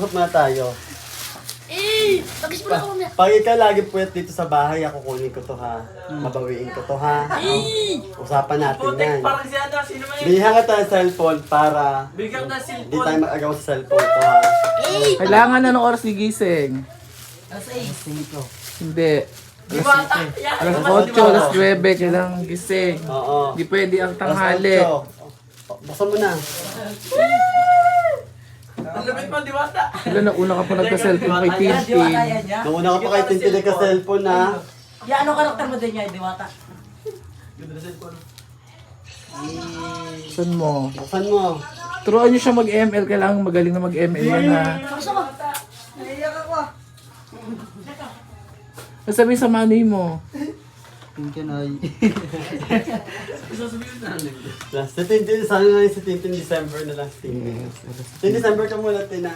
Usap na tayo. Bagis mo na ako niya. Pag ikaw lagi puyat dito sa bahay, ako kunin ko to ha. Mabawiin ko to ha. Usapan natin Putek, yan. parang si ano, sino may... Bigyan ka tayo ng cellphone para Bigyan ka hindi cellphone. tayo mag-agaw sa cellphone ko ha. Kailangan na ng oras gigising. Alas 6. Hindi. Diwata. Yan. Alas Alas 8, alas 9, kailangan gising. Oo. Hindi pwede ang tanghali. Alas 8. Buksan mo na. Ang lapit mo, diwata. Sila na una ka pa nagka-cellphone kay Tintin. Nung una ka pa kay Tintin ka cellphone ha. Ya, ano karakter mo din niya, Diwata? Ganda na cellphone. Saan mo? Buksan mo. Turuan niyo siya mag-ML. Kailangan magaling na mag-ML yan ha. Gusto mo? Sasabihin sa manay mo. Isasabihin na lang. Last, si Tintin, sana na si Tintin December na lang. Tintin December ka muna, Tina.